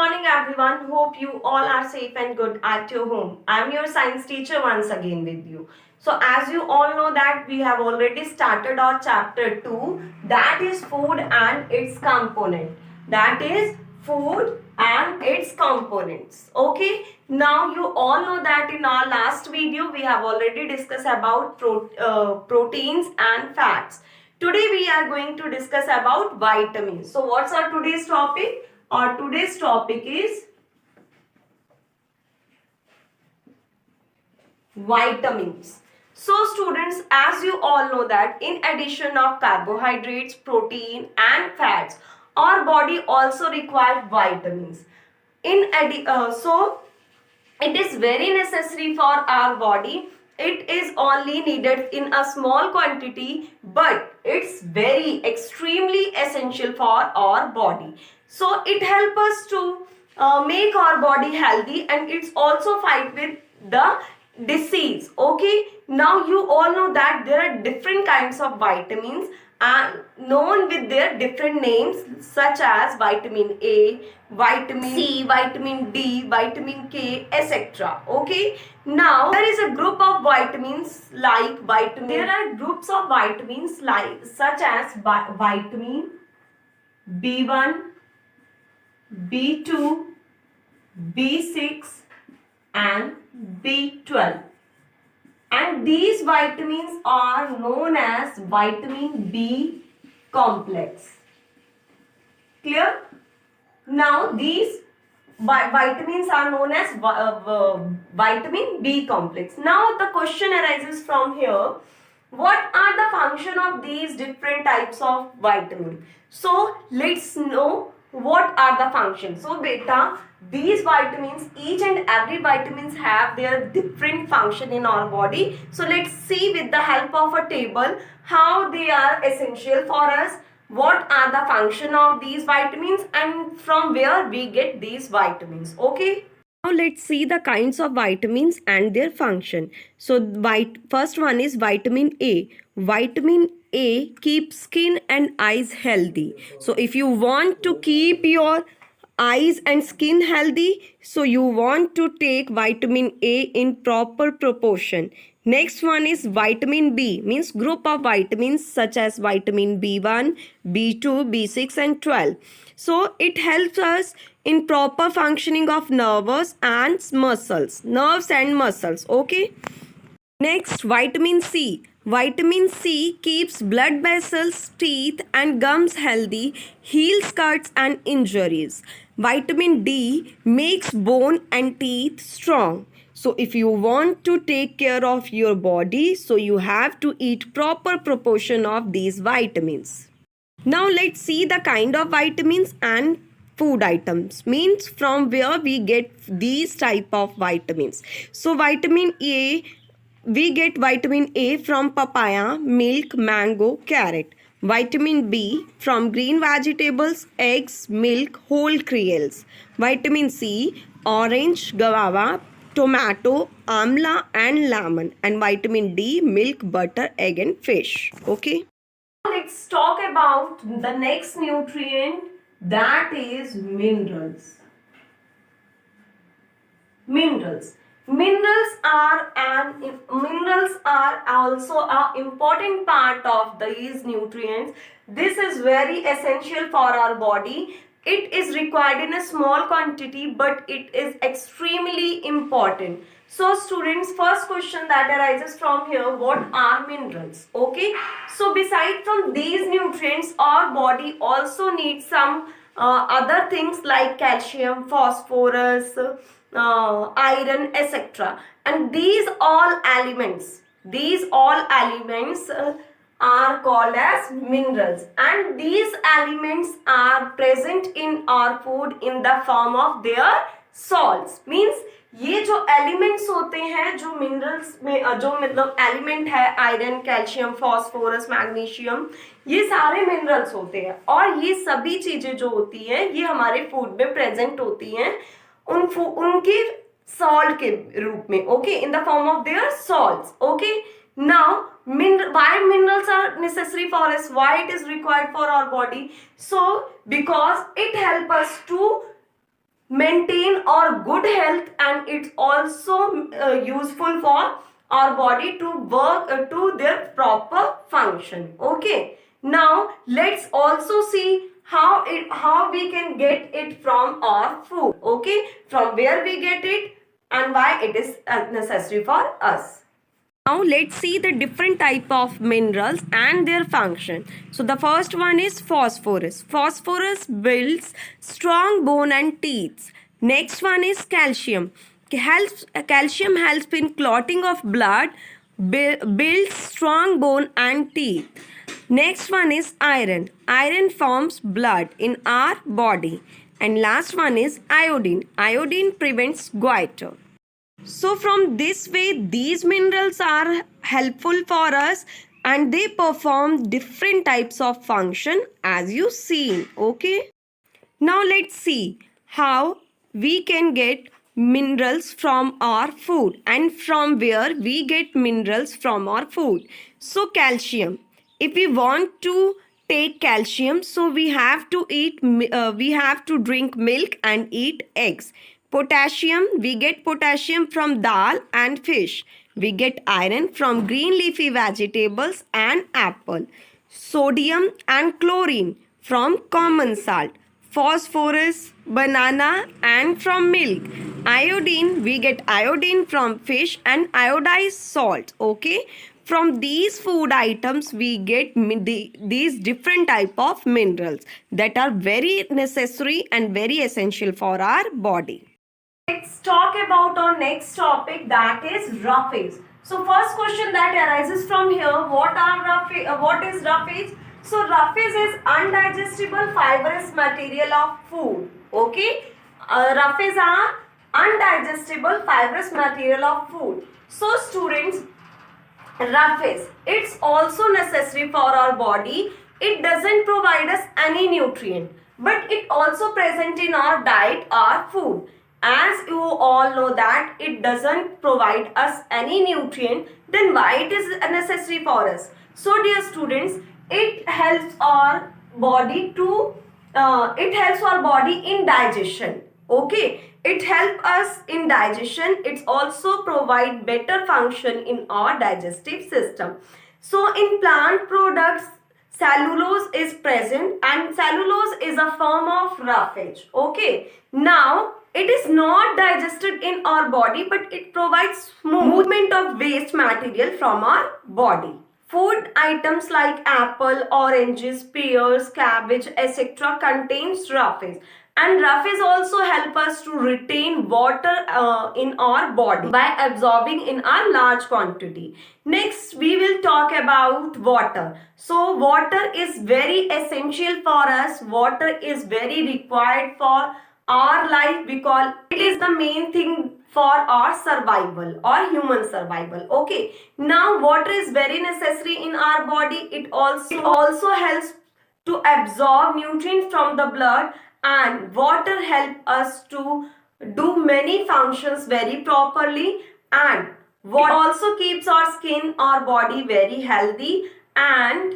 morning everyone. Hope you all are safe and good at your home. I am your science teacher once again with you. So as you all know that we have already started our chapter 2, that is food and its component. That is food and its components. Okay. Now you all know that in our last video we have already discussed about proteins and fats. Today we are going to discuss about vitamins. So what's our today's topic? Our today's topic is vitamins. So students, as you all know that in addition of carbohydrates, protein and fats, our body also requires vitamins. So it is very necessary for our body. It is only needed in a small quantity, but it's very extremely essential for our body. So it helps us to make our body healthy, and it's also fight with the disease. Okay, now you all know that there are different kinds of vitamins and known with their different names, such as vitamin A, vitamin C, vitamin D, vitamin K, etc. Okay, now there is a group of vitamins like vitamin. There are groups of vitamins like such as vitamin B1, B2, B6 and B12, and these vitamins are known as vitamin B complex. Clear? Now these vitamins are known as vitamin B complex. Now the question arises from here, what are the function of these different types of vitamin? So let's know what are the functions. So beta, these vitamins, each and every vitamins have their different function in our body. So let's see with the help of a table how they are essential for us, what are the function of these vitamins and from where we get these vitamins. Okay, now let's see the kinds of vitamins and their function. So first one is vitamin A. Vitamin A keeps skin and eyes healthy. So if you want to keep your eyes and skin healthy, so you want to take vitamin A in proper proportion. Next one is vitamin B, means group of vitamins such as vitamin B1, B2, B6 and 12. So it helps us in proper functioning of nerves and muscles. Okay. Next, vitamin C. Vitamin C keeps blood vessels, teeth and gums healthy, heals cuts and injuries. Vitamin D makes bone and teeth strong. So if you want to take care of your body, so you have to eat proper proportion of these vitamins. Now let's see the kind of vitamins and food items, means from where we get these type of vitamins. So vitamin A, we get vitamin A from papaya, milk, mango, carrot. Vitamin B from green vegetables, eggs, milk, whole cereals. Vitamin C, orange, guava, tomato, amla and lemon. And vitamin D, milk, butter, egg and fish. Okay. Let's talk about the next nutrient, that is minerals. Minerals are also an important part of these nutrients. This is very essential for our body. It is required in a small quantity, but it is extremely important. So students, first question that arises from here, what are minerals? Okay, so beside from these nutrients, our body also needs some other things like calcium, phosphorus, iron, etc. And these all elements are called as minerals, and these elements are present in our food in the form of their salts. Means ये जो elements होते हैं, जो minerals में जो मतलब element है, iron, calcium, phosphorus, magnesium, ये सारे मिनरल्स होते हैं, और ये सभी चीजें जो होती हैं ये हमारे फूड में प्रेजेंट होती हैं उनके सॉल्ट के रूप में. Okay, in the form of their salts. Okay, now why minerals are necessary for us, why it is required for our body? So because it helps us to maintain our good health, and it's also useful for our body to work to their proper function. Okay, now let's also see how we can get it from our food. Okay, from where we get it and why it is necessary for us. Now let's see the different type of minerals and their function. So the first one is phosphorus. Phosphorus builds strong bone and teeth. Next one is calcium. Calcium helps in clotting of blood, builds strong bone and teeth. Next one is iron. Iron forms blood in our body. And last one is iodine. Iodine prevents goiter. So from this way, these minerals are helpful for us and they perform different types of function as you see. Okay. Now let's see how we can get minerals from our food and from where we get minerals from our food. So calcium. If we want to take calcium, so we have to drink milk and eat eggs. Potassium, we get potassium from dal and fish. We get iron from green leafy vegetables and apple. Sodium and chlorine from common salt. Phosphorus, banana and from milk. Iodine, we get iodine from fish and iodized salt. Okay. From these food items, we get these different type of minerals that are very necessary and very essential for our body. Let's talk about our next topic, that is roughage. So first question that arises from here, what is roughage? So roughage is undigestible fibrous material of food. Okay, roughage are undigestible fibrous material of food. So students, roughage, it's also necessary for our body. It doesn't provide us any nutrient, but it also present in our diet or food. As you all know that it doesn't provide us any nutrient, then why it is necessary for us? So dear students, it helps our body in digestion. Okay, it helps us in digestion. It also provide better function in our digestive system. So in plant products, cellulose is present, and cellulose is a form of roughage. Okay, now it is not digested in our body, but it provides movement of waste material from our body. Food items like apple, oranges, pears, cabbage, etc. contains roughage. And roughage also help us to retain water in our body by absorbing in a large quantity. Next, we will talk about water. So water is very essential for us. Water is very required for our life because it is the main thing for our survival or human survival. Okay, now water is very necessary in our body. It also helps to absorb nutrients from the blood, and water help us to do many functions very properly, and water also keeps our skin, our body very healthy, and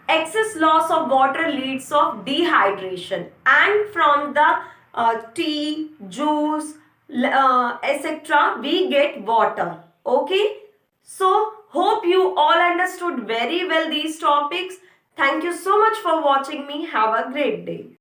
excess loss of water leads of dehydration, and from the tea, juice, etc. we get water. Okay, so hope you all understood very well these topics. Thank you so much for watching me. Have a great day.